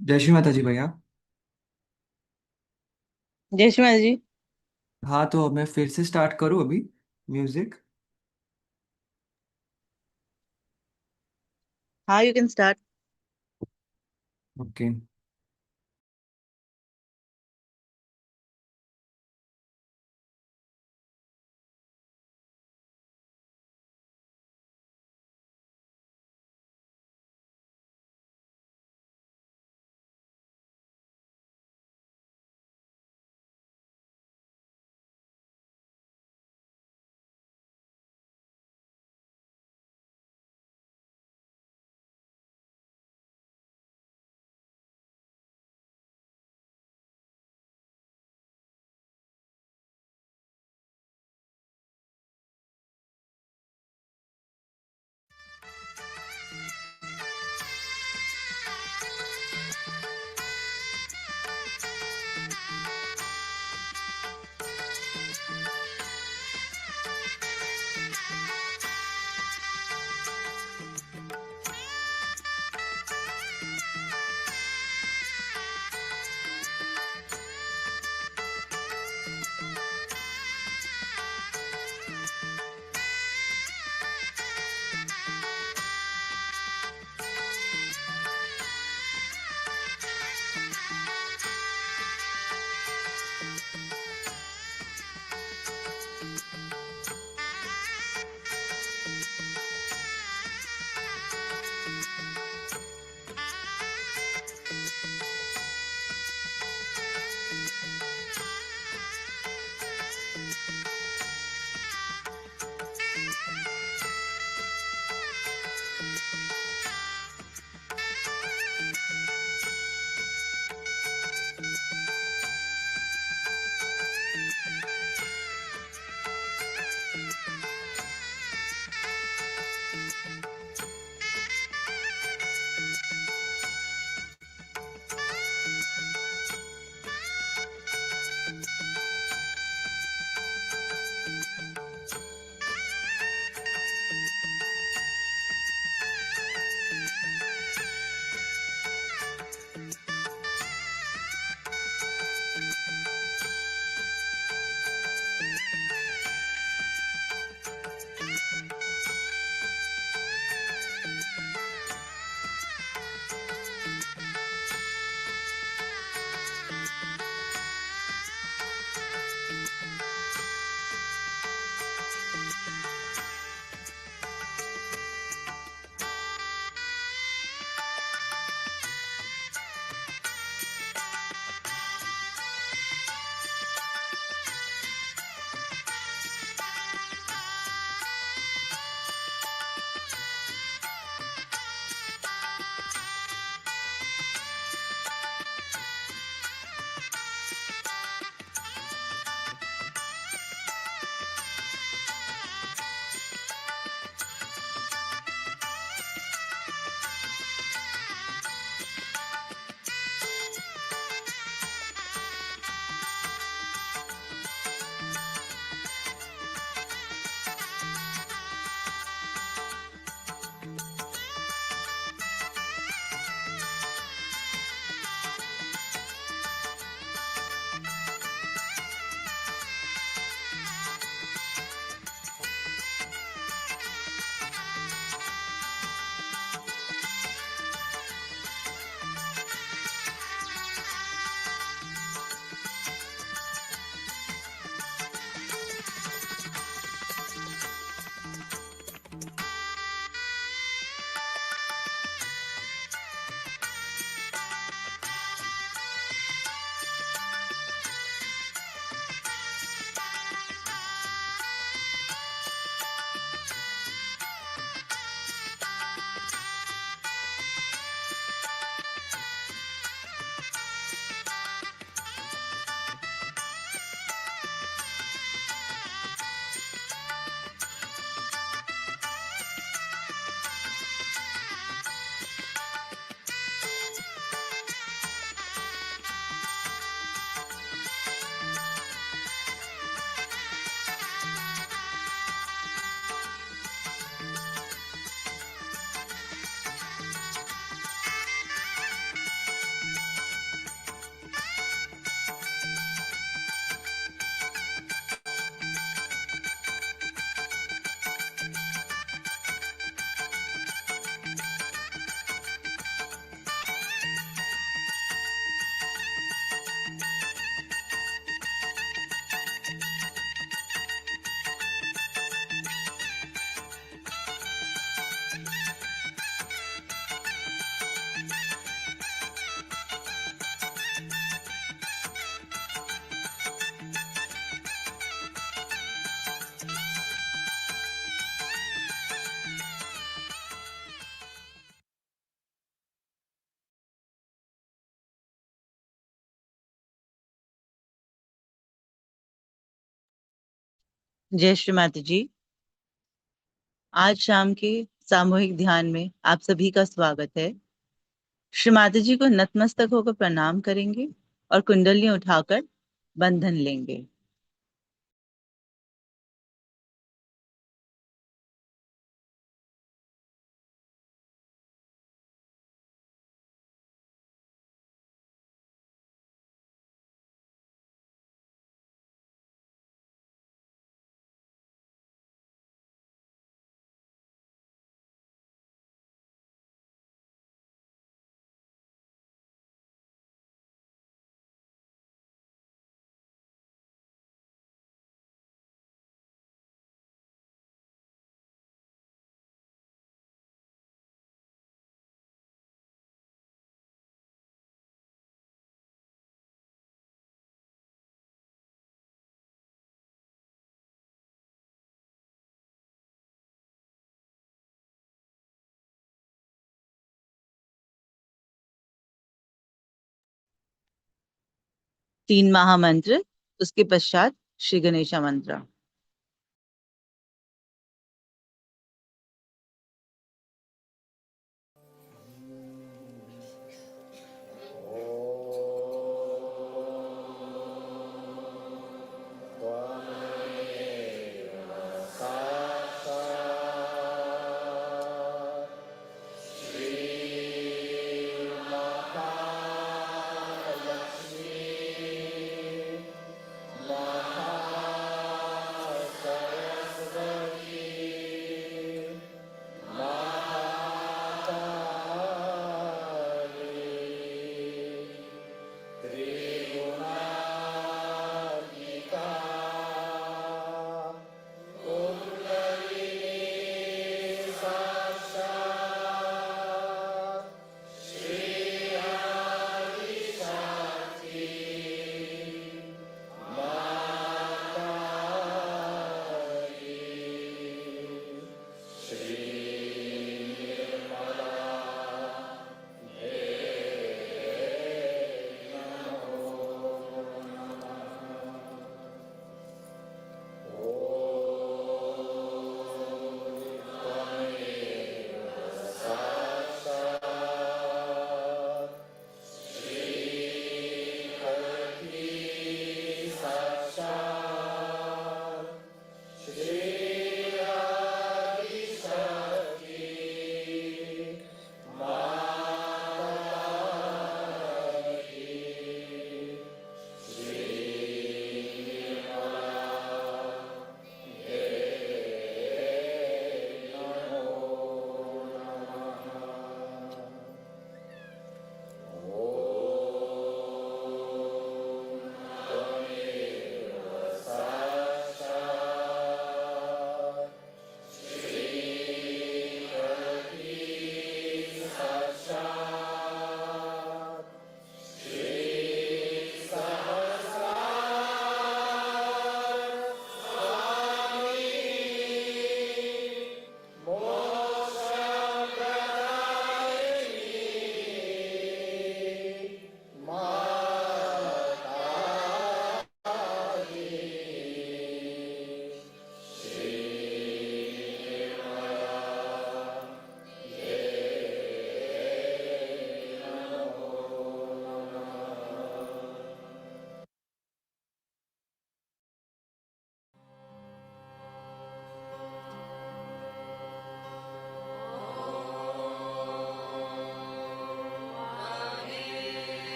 जय श्री माता जी भैया। जय श्री माता जी। हाँ, तो मैं फिर से स्टार्ट करूँ अभी म्यूजिक। हाँ, यू कैन स्टार्ट। ओके। जय श्री माता जी। आज शाम के सामूहिक ध्यान में आप सभी का स्वागत है। श्री माता जी को नतमस्तक होकर प्रणाम करेंगे और कुंडलियां उठाकर बंधन लेंगे। तीन महामंत्र, उसके पश्चात श्री गणेशा मंत्र।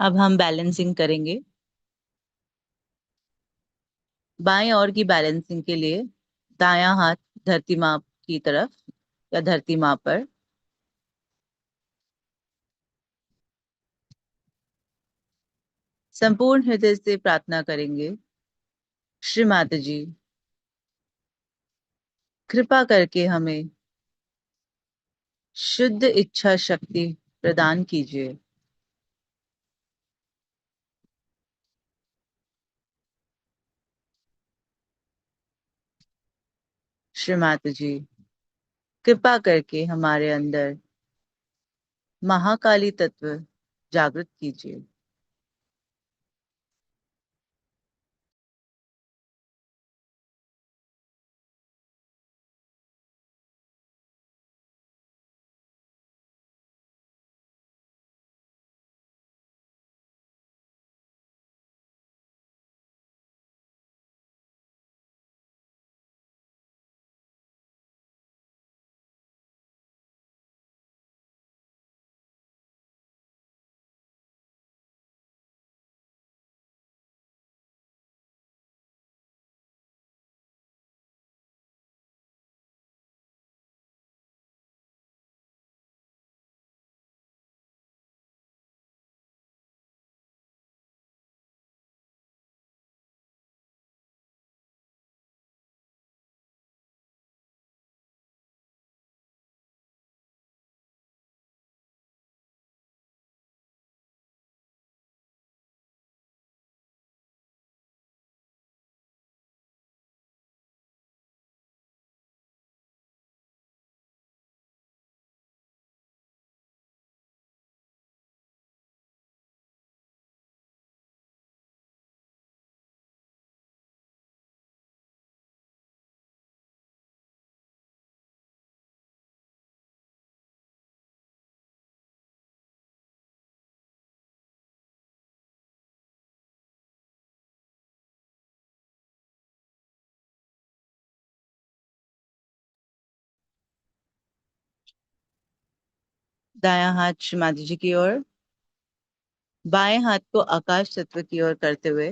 अब हम बैलेंसिंग करेंगे। बाएं ओर की बैलेंसिंग के लिए दायां हाथ धरती माँ की तरफ या धरती माँ पर, संपूर्ण हृदय से प्रार्थना करेंगे। श्री माता जी, कृपा करके हमें शुद्ध इच्छा शक्ति प्रदान कीजिए। श्री माता जी, कृपा करके हमारे अंदर महाकाली तत्व जागृत कीजिए। दायां हाथ श्री माता जी की ओर, बाएं हाथ को आकाश तत्व की ओर करते हुए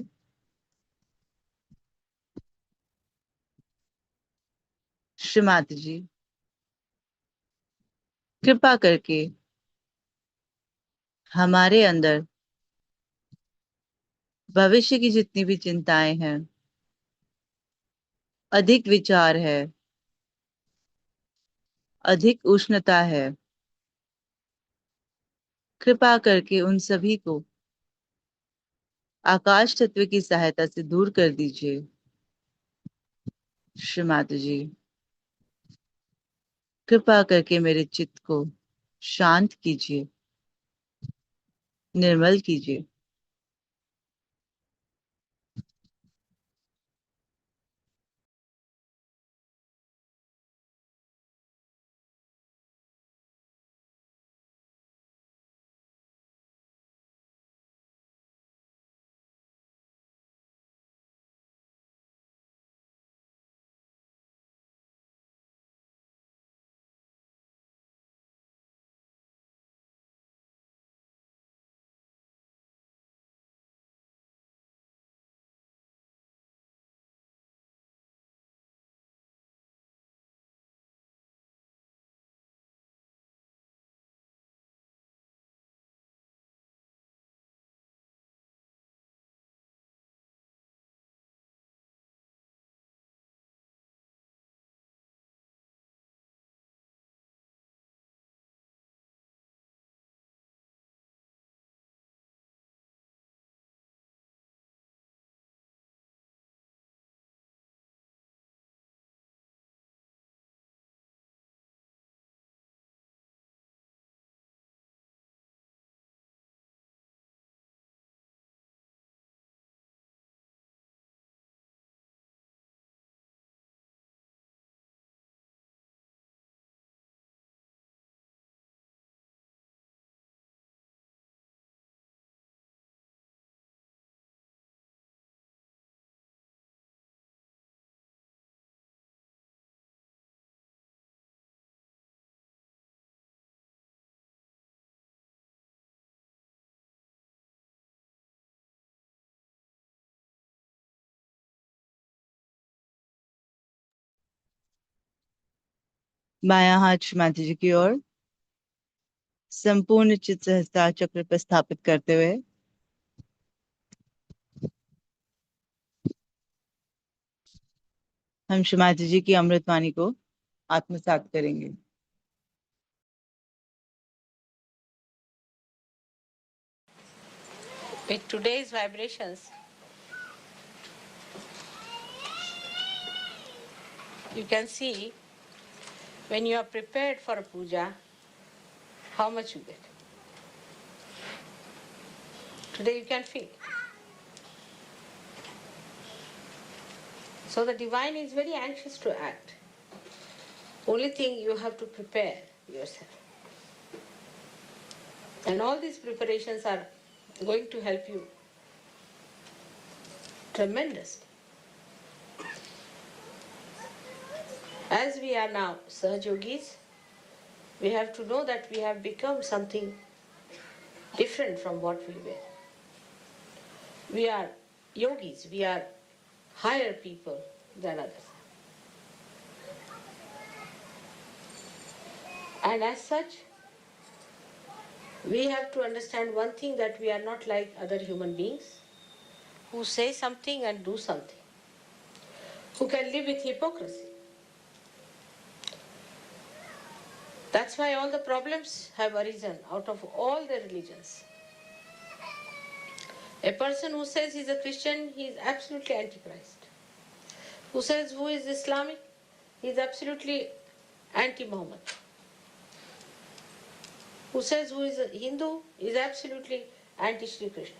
श्री माता जी, कृपा करके हमारे अंदर भविष्य की जितनी भी चिंताएं हैं, अधिक विचार है, अधिक उष्णता है, कृपा करके उन सभी को आकाश तत्व की सहायता से दूर कर दीजिए। श्री माता जी, कृपा करके मेरे चित्त को शांत कीजिए, निर्मल कीजिए। बायां हाथ श्री माता जी की ओर, संपूर्ण चित्त सहस्त्र चक्र पर स्थापित करते हुए हम श्रीमती जी की अमृतवाणी को आत्मसात करेंगे। With today's vibrations, you can see when you are prepared for a puja, how much you get. Today you can feel. So the divine is very anxious to act. Only thing you have to prepare yourself. And all these preparations are going to help you tremendously. As we are now Sahajogis, we have to know that we have become something different from what we were. We are yogis, we are higher people than others. And as such, we have to understand one thing, that we are not like other human beings who say something and do something, who can live with hypocrisy. That's why all the problems have arisen out of all the religions. A person who says he's a Christian, he is absolutely antichrist. Who says who is Islamic, he is absolutely anti-Muhammad. Who says who is a Hindu, is absolutely anti-Shri Krishna.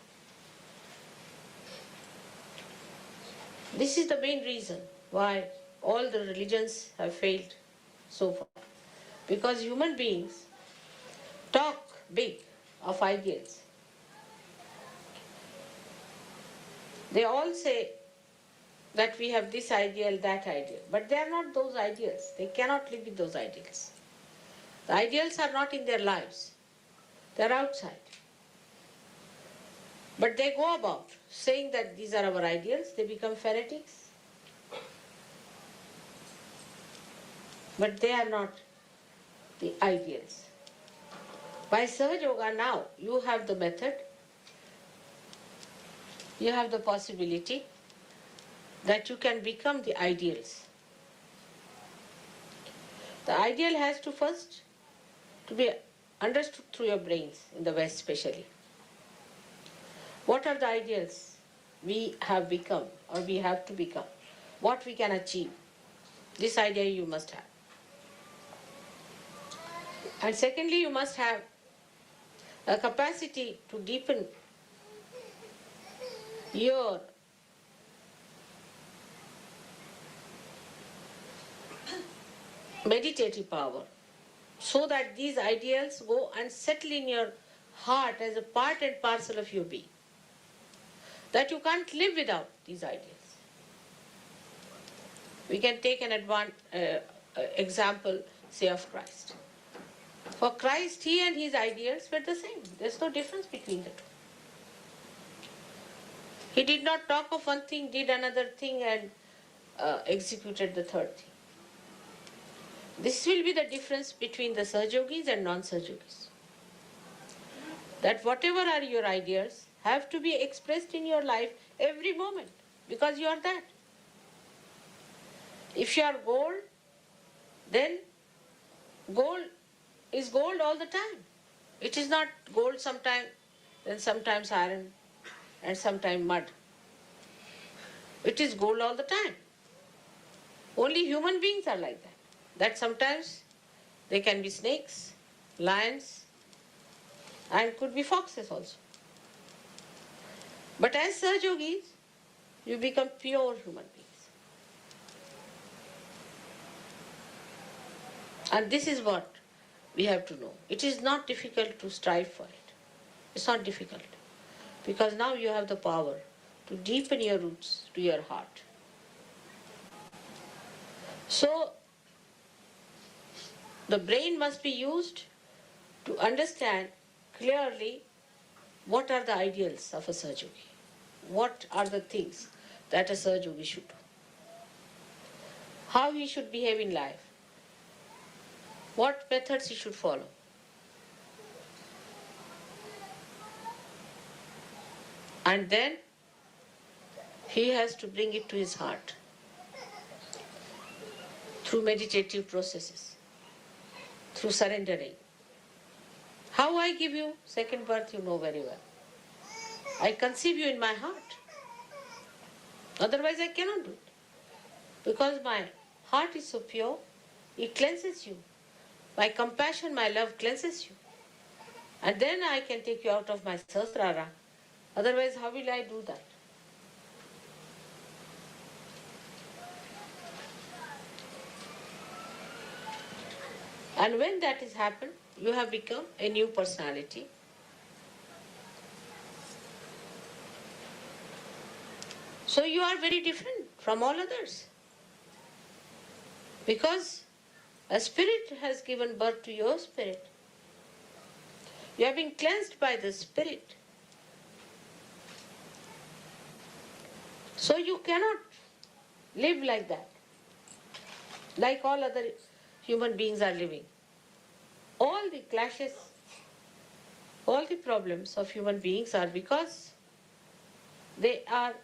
This is the main reason why all the religions have failed so far. Because human beings talk big of ideals. They all say that we have this ideal, that ideal, but they are not those ideals. They cannot live with those ideals. The ideals are not in their lives, they are outside. But they go about saying that these are our ideals, they become fanatics. But they are not the ideals. By Sahaja Yoga now, you have the method, you have the possibility that you can become the ideals. The ideal has to first to be understood through your brains, in the West especially. What are the ideals we have become or we have to become? What we can achieve? This idea you must have. And secondly, you must have a capacity to deepen your meditative power, so that these ideals go and settle in your heart as a part and parcel of your being. That you can't live without these ideals. We can take an example, say, of Christ. For Christ, he and his ideals were the same. There's no difference between the two. He did not talk of one thing, did another thing, and executed the third thing. This will be the difference between the Sahajogis and non-Sahajogis. That whatever are your ideas have to be expressed in your life every moment, because you are that. If you are gold, then gold is gold all the time. It is not gold sometimes, then sometimes iron, and sometimes mud. It is gold all the time. Only human beings are like that. That sometimes they can be snakes, lions, and could be foxes also. But as Sahajogis, you become pure human beings. And this is what we have to know. It is not difficult to strive for it. It's not difficult. Because now you have the power to deepen your roots to your heart. So, the brain must be used to understand clearly what are the ideals of a Sahajogi. What are the things that a Sahajogi should do. How he should behave in life. What methods he should follow. And then he has to bring it to his heart. through meditative processes, through surrendering. How I give you second birth, you know very well. I conceive you in my heart. Otherwise I cannot do it. Because my heart is so pure, it cleanses you. My compassion, my love cleanses you. And then I can take you out of my sahasrara. Otherwise, how will I do that? And when that has happened, you have become a new personality. So you are very different from all others. Because a spirit has given birth to your spirit. You have been cleansed by the spirit. So you cannot live like that, like all other human beings are living. All the clashes, all the problems of human beings are because they are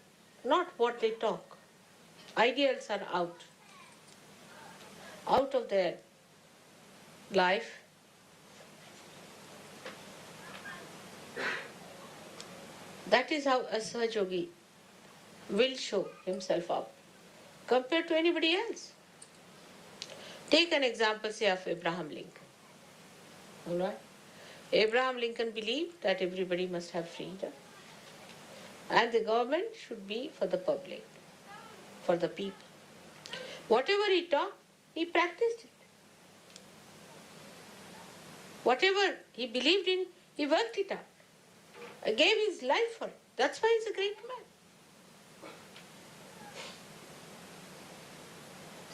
not what they talk. Ideals are out of their life. That is how a Sahaja yogi will show himself up compared to anybody else. Take an example, say, of Abraham Lincoln. All right? Abraham Lincoln believed that everybody must have freedom and the government should be for the public, for the people. Whatever he taught, he practiced it. Whatever he believed in, he worked it out. Gave his life for it. That's why he's a great man.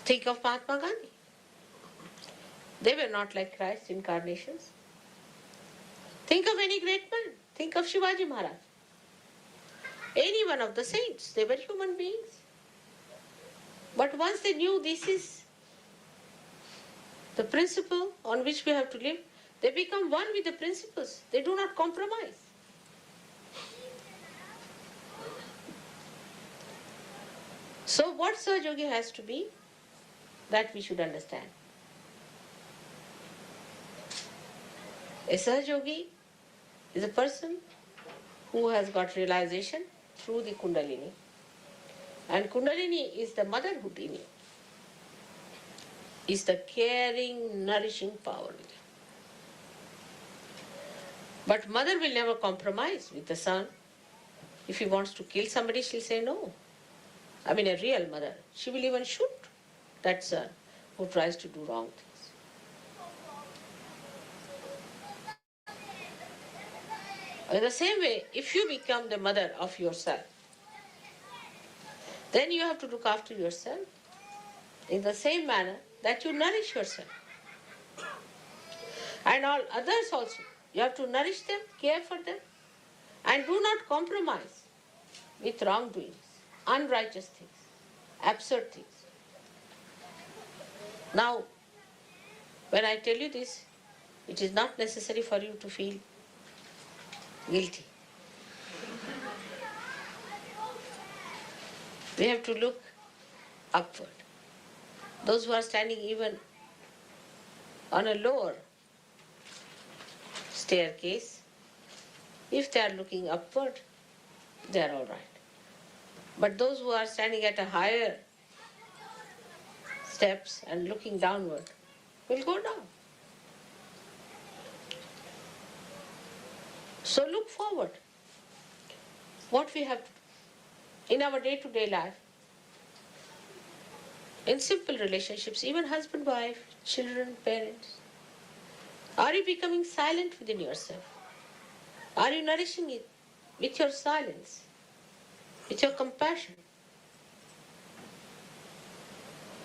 Think of Mahatma Gandhi. They were not like Christ incarnations. Think of any great man. Think of Shivaji Maharaj. Any one of the saints. They were human beings. But once they knew this is the principle on which we have to live, they become one with the principles. They do not compromise. So what Sahaja yogi has to be, that we should understand. A Sahaja yogi is a person who has got realization through the Kundalini. And Kundalini is the mother Houdini, is the caring, nourishing power. But mother will never compromise with the son. If he wants to kill somebody, she'll say no. I mean, a real mother. She will even shoot that son who tries to do wrong things. In the same way, if you become the mother of yourself, then you have to look after yourself in the same manner that you nourish yourself. And all others also. You have to nourish them, care for them, and do not compromise with wrongdoings, unrighteous things, absurd things. Now, when I tell you this, it is not necessary for you to feel guilty. We have to look upward. Those who are standing even on a lower staircase, if they are looking upward, they are all right. But those who are standing at a higher steps and looking downward will go down. So look forward. What we have to do in our day-to-day life, in simple relationships, even husband, wife, children, parents. Are you becoming silent within yourself? Are you nourishing it with your silence, with your compassion?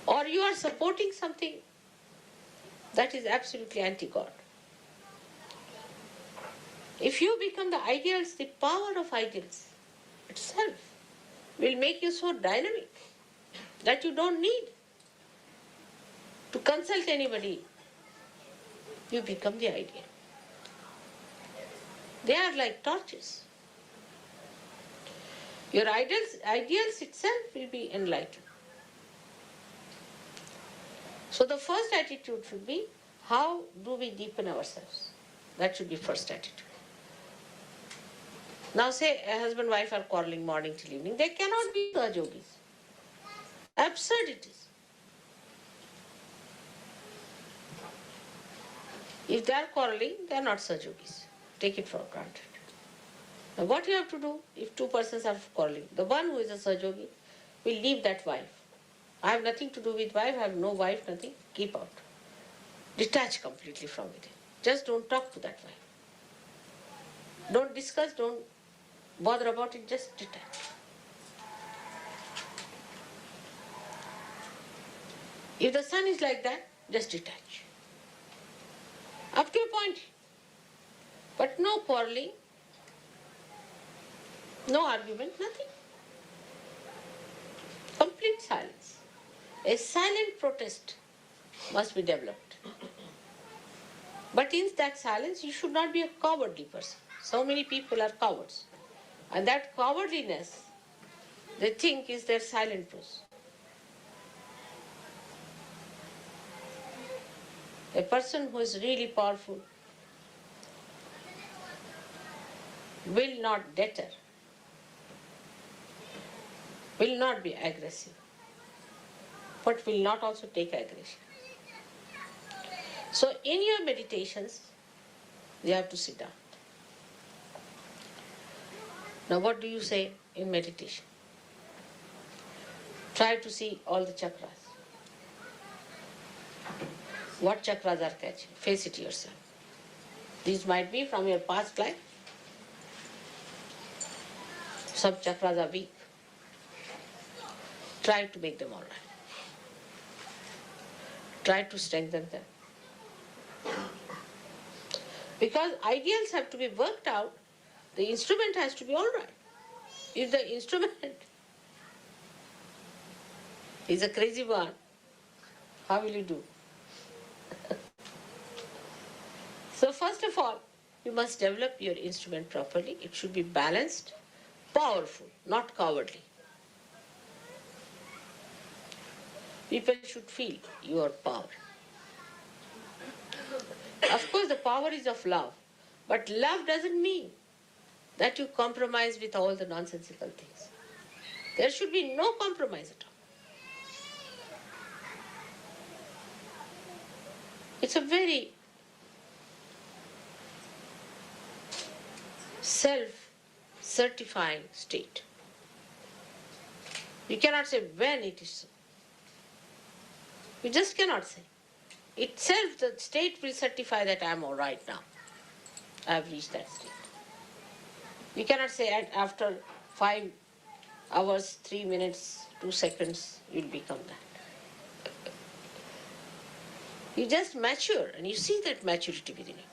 Or you are supporting something that is absolutely anti-God? If you become the ideals, the power of ideals itself will make you so dynamic that you don't need to consult anybody. You become the ideal. They are like torches. Your ideals itself will be enlightened. So the first attitude should be, how do we deepen ourselves? That should be first attitude. Now say a husband and wife are quarreling morning till evening. They cannot be Sahajogis. Absurdities. If they are quarreling, they are not Sahajogis. Take it for granted. Now what you have to do if two persons are quarreling? The one who is a Sahajogi will leave that wife. I have nothing to do with wife, I have no wife, nothing. Keep out. Detach completely from it. Just don't talk to that wife. Don't discuss, don't bother about it, just detach. If the son is like that, just detach. Up to a point. But no quarreling, no argument, nothing. Complete silence. A silent protest must be developed. But in that silence, you should not be a cowardly person. So many people are cowards. And that cowardliness, they think, is their silent truth. A person who is really powerful will not deter, will not be aggressive, but will not also take aggression. So in your meditations, you have to sit down. Now what do you say in meditation? Try to see all the chakras. What chakras are catching? Face it yourself. These might be from your past life. Some chakras are weak. Try to make them all right. Try to strengthen them. Because ideals have to be worked out, the instrument has to be all right. If the instrument is a crazy one, how will you do? So first of all, you must develop your instrument properly. It should be balanced, powerful, not cowardly. People should feel your power. Of course, the power is of love, but love doesn't mean that you compromise with all the nonsensical things. There should be no compromise at all. It's a very self-certifying state. You cannot say when it is so. You just cannot say. Itself, the state will certify that I am all right now. I have reached that state. You cannot say after 5 hours, 3 minutes, 2 seconds, you'll become that. You just mature and you see that maturity within you.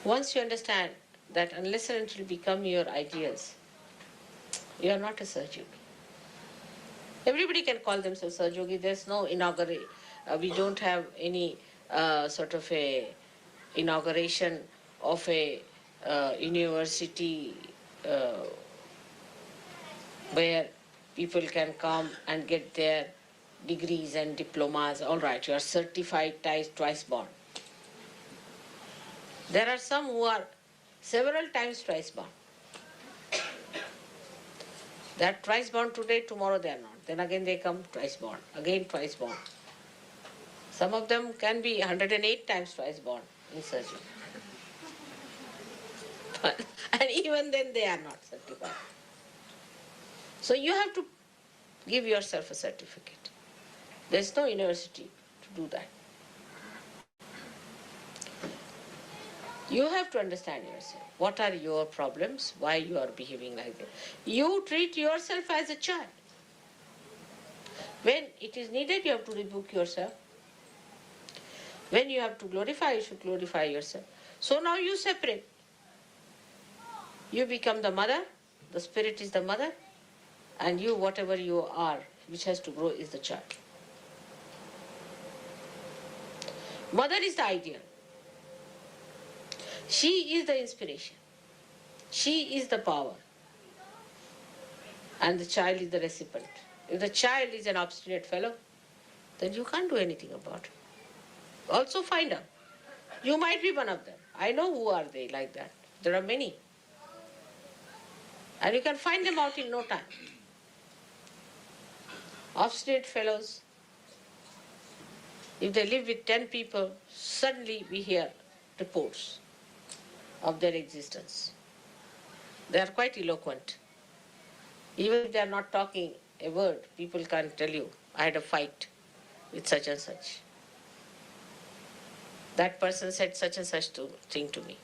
Once you understand that unless and until you become your ideals, you are not a Sahajogi. Everybody can call themselves Sahajogi. There's no inauguration. We don't have any sort of a inauguration of a university where people can come and get their degrees and diplomas. All right, you are certified twice born. There are some who are several times twice born. They are twice born today, tomorrow they are not. Then again they come twice born, again twice born. Some of them can be 108 times twice born in surgery. And even then they are not certified. So you have to give yourself a certificate. There is no university to do that. You have to understand yourself. What are your problems? Why you are behaving like that? You treat yourself as a child. When it is needed, you have to rebuke yourself. When you have to glorify, you should glorify yourself. So now you separate. You become the mother, the spirit is the mother, and you, whatever you are, which has to grow, is the child. Mother is the ideal. She is the inspiration. She is the power. and the child is the recipient. If the child is an obstinate fellow, then you can't do anything about it. Also find out. You might be one of them. I know who are they like that. There are many. And you can find them out in no time. Obstinate fellows, if they live with 10 people, suddenly we hear reports of their existence. They are quite eloquent. Even if they are not talking a word, people can tell you, I had a fight with such and such. That person said such and such thing to me.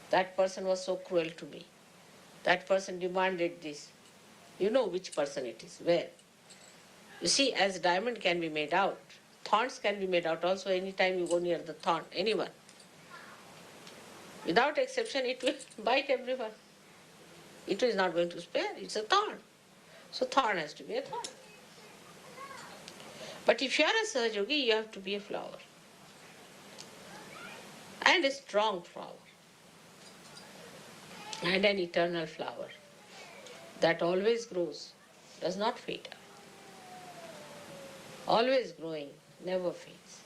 That person was so cruel to me. That person demanded this. You know which person it is, where. You see, as diamond can be made out, thorns can be made out also anytime you go near the thorn, anyone. Without exception, it will bite everyone. It is not going to spare, it's a thorn. So thorn has to be a thorn. But if you are a Sahajogi, you have to be a flower. And a strong flower. And an eternal flower that always grows, does not fade. Always growing, never fades.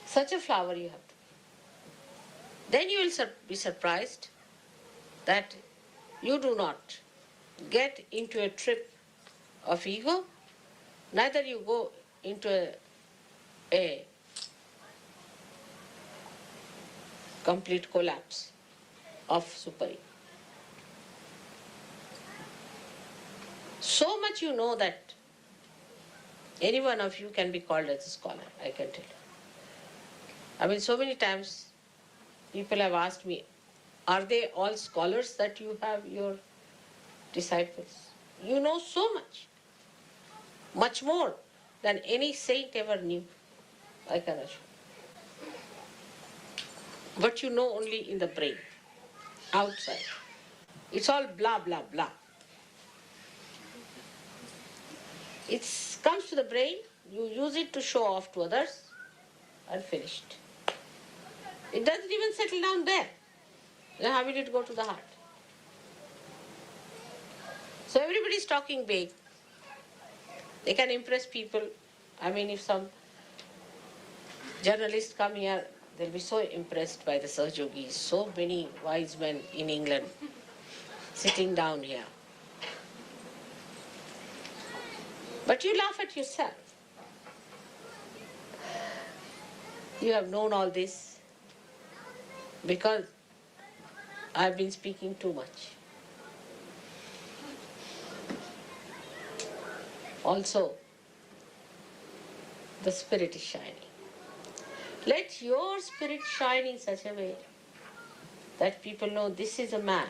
Such a flower you have to be. Then you will be surprised that you do not get into a trip of ego, neither you go into a complete collapse of super-ego. So much you know that any one of you can be called as a scholar, I can tell you. I mean, so many times people have asked me, are they all scholars that you have your disciples? You know so much more than any saint ever knew, I can assure. But you know only in the brain, outside. It's all blah, blah, blah. It comes to the brain, you use it to show off to others, and finished. It doesn't even settle down there. Then how will it go to the heart? So everybody is talking big. They can impress people. I mean, if some journalists come here, they'll be so impressed by the Sahajogis. So many wise men in England sitting down here. But you laugh at yourself. You have known all this because I've been speaking too much. Also, the spirit is shining. Let your spirit shine in such a way that people know this is a man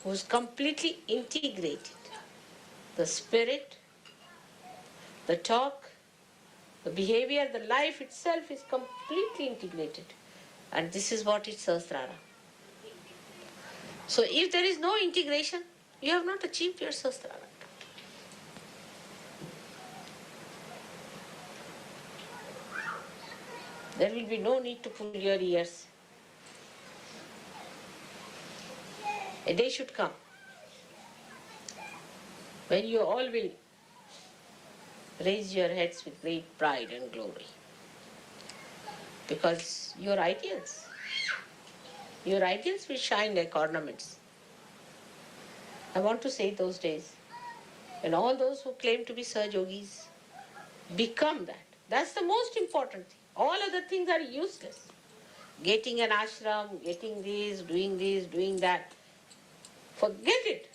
who's completely integrated. The spirit, the talk, the behavior, the life itself is completely integrated. And this is what is Sahasrara. So if there is no integration, you have not achieved your Sahasrara. There will be no need to pull your ears. A day should come when you all will raise your heads with great pride and glory. Because your ideals will shine like ornaments. I want to say those days when all those who claim to be Sahajogis become that. That's the most important thing. All other things are useless. Getting an ashram, getting this, doing that. Forget it.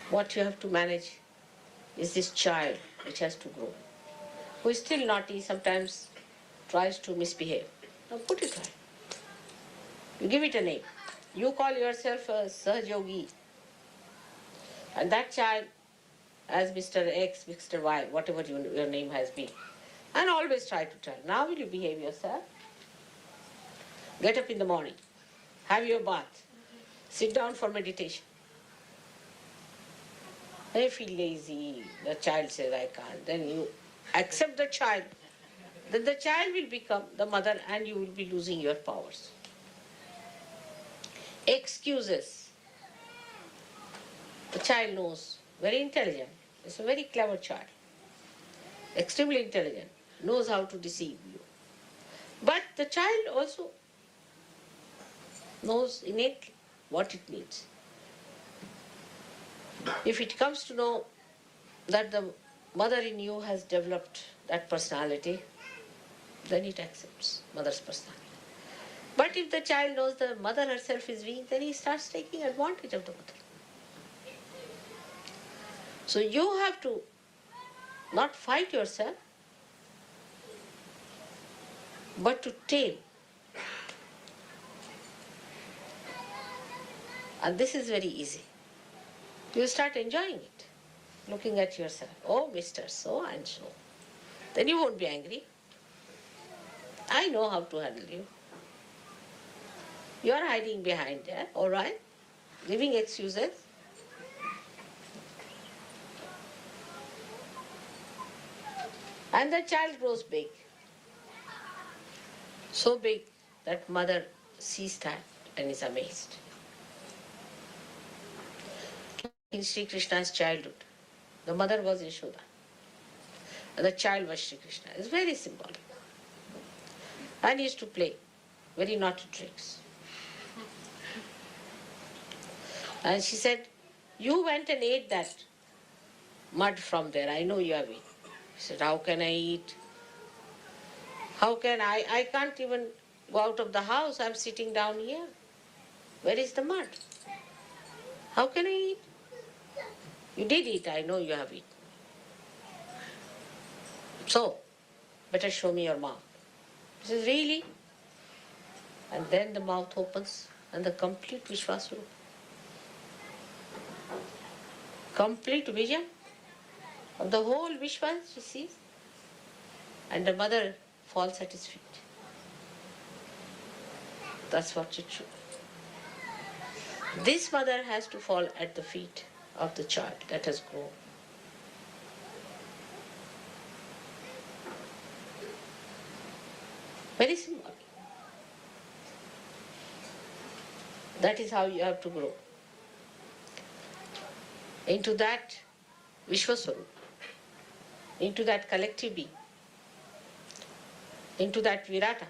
What you have to manage is this child which has to grow, who is still naughty, sometimes tries to misbehave. Now put it right. You give it a name. You call yourself a Sahajogi. And that child, as Mr. X, Mr. Y, whatever your name has been, and always try to tell, now will you behave yourself? Get up in the morning, have your bath, sit down for meditation. I feel lazy, the child says I can't, then you accept the child, then the child will become the mother and you will be losing your powers. excuses. The child knows, very intelligent. It's a very clever child, extremely intelligent, knows how to deceive you. But the child also knows innately what it needs. If it comes to know that the mother in you has developed that personality, then it accepts mother's personality. But if the child knows the mother herself is weak, then he starts taking advantage of the mother. So you have to not fight yourself, but to tame. And this is very easy. You start enjoying it, looking at yourself. Oh, Mr. So and so. Then you won't be angry. I know how to handle you. You are hiding behind there, all right? Giving excuses. And the child grows big. So big that mother sees that and is amazed. In Sri Krishna's childhood, the mother was Yashoda and the child was Sri Krishna. It's very symbolic. And he used to play very naughty tricks. And she said, you went and ate that mud from there. I know you have eaten. He said, how can I eat? How can I? I can't even go out of the house. I'm sitting down here. Where is the mud? How can I eat? You did eat. I know you have eaten. So, better show me your mouth. He says, really? And then the mouth opens and the complete Vishwasvarupa. Complete vision of the whole Vishwa she sees. And the mother falls at his feet. That's what it should be. This mother has to fall at the feet of the child that has grown. Very symbolic. That is how you have to grow into that Vishwaswarupa, into that collective being, into that Virata.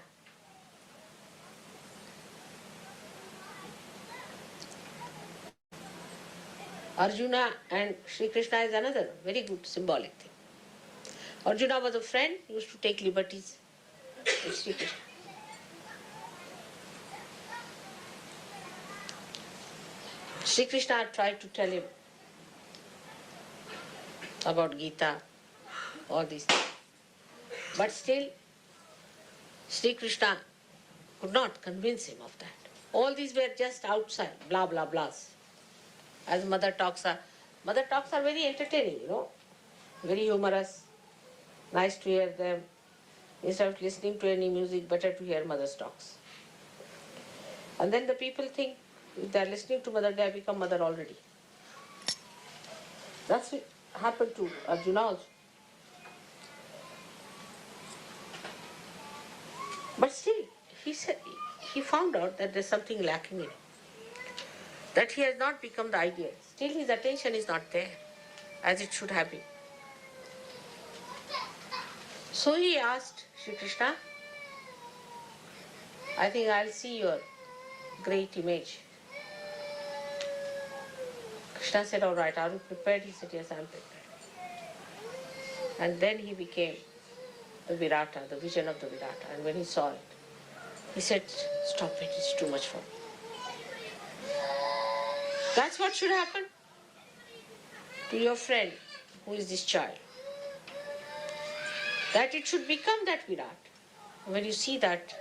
Arjuna and Sri Krishna is another very good symbolic thing. Arjuna was a friend, used to take liberties with Sri Krishna. Sri Krishna tried to tell him about Gita, all these things. But still, Sri Krishna could not convince him of that. All these were just outside, blah, blah, blahs. As mother talks are very entertaining, very humorous, nice to hear them. Instead of listening to any music, better to hear mother's talks. And then the people think, if they are listening to mother, they have become mother already. That's what happened to Arjuna also. But still, he found out that there's something lacking in him. That he has not become the ideal. Still his attention is not there, as it should have been. So he asked Sri Krishna, I think I'll see your great image. Krishna said, all right, are you prepared? He said, yes, I'm prepared. And then he became the Virata, the vision of the Virata. And when he saw it, he said, stop it, it's too much for me. That's what should happen to your friend who is this child. That it should become that Virat. When you see that,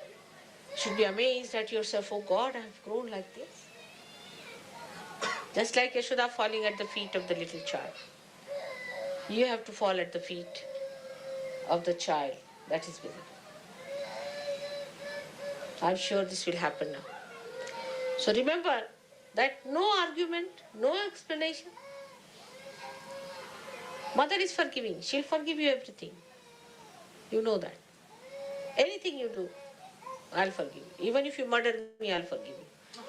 you should be amazed at yourself, oh God, I have grown like this. Just like Yashoda falling at the feet of the little child. You have to fall at the feet of the child that is within. I'm sure this will happen now. So remember that no argument, no explanation. Mother is forgiving. She'll forgive you everything. You know that. Anything you do, I'll forgive you. Even if you murder me, I'll forgive you.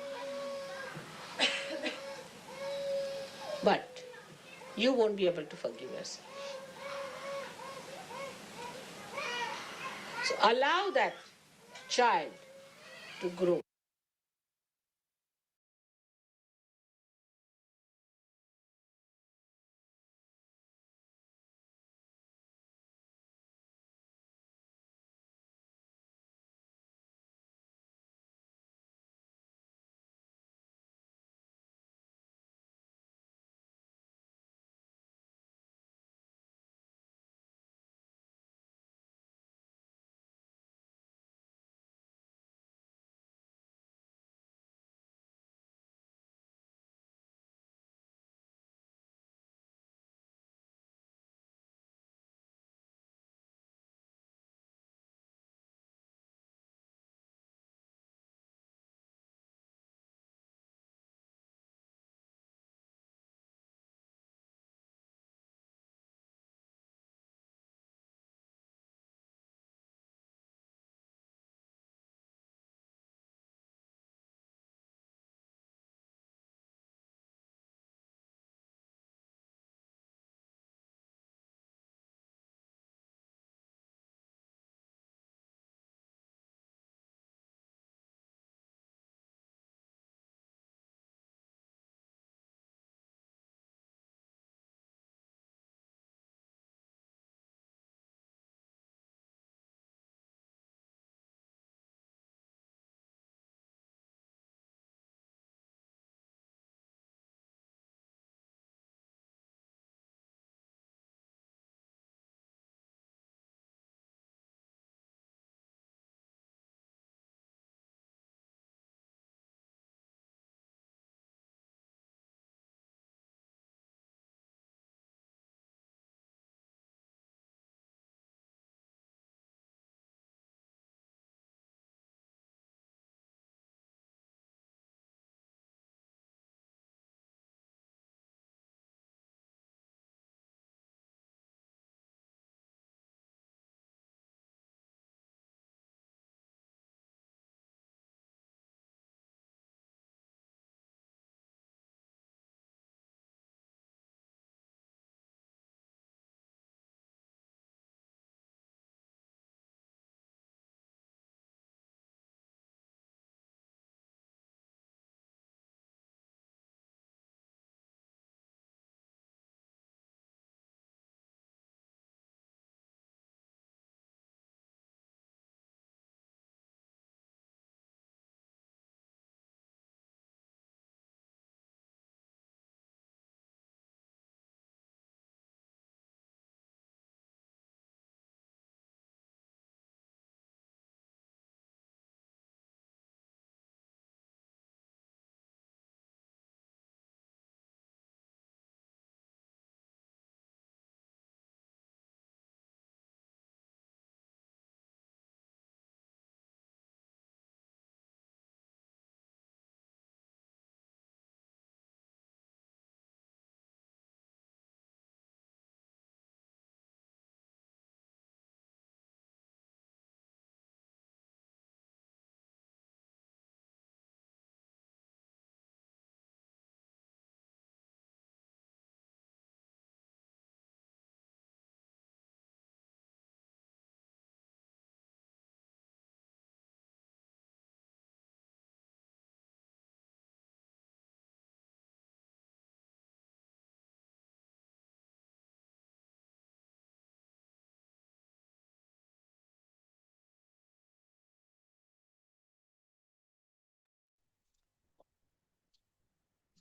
but you won't be able to forgive yourself. So allow that child to grow.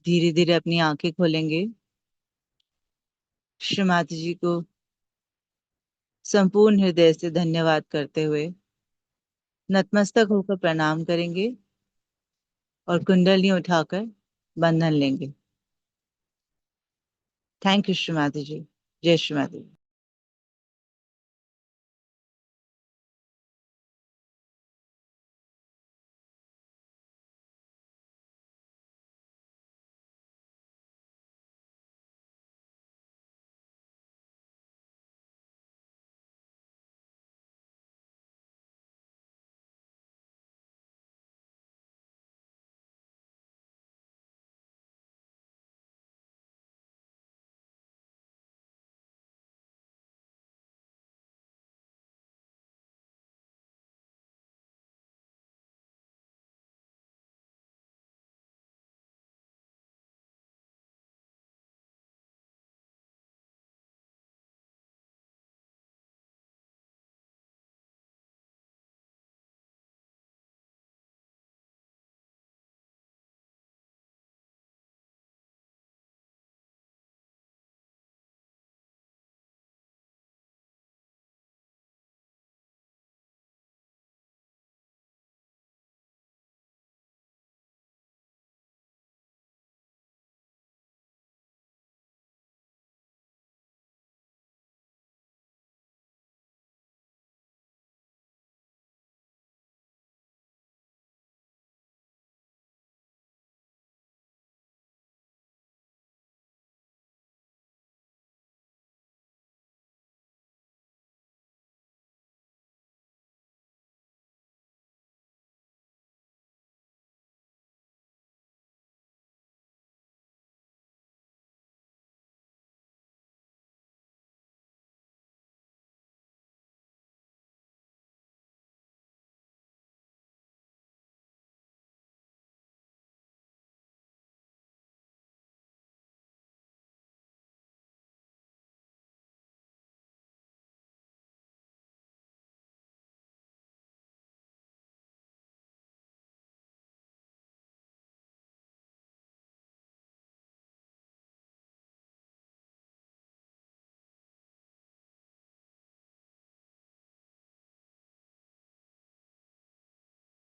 धीरे धीरे अपनी आंखें खोलेंगे। श्रीमती जी को संपूर्ण हृदय से धन्यवाद करते हुए नतमस्तक होकर प्रणाम करेंगे और कुंडली उठाकर बंधन लेंगे। थैंक यू श्रीमती जी। जय श्रीमती जी।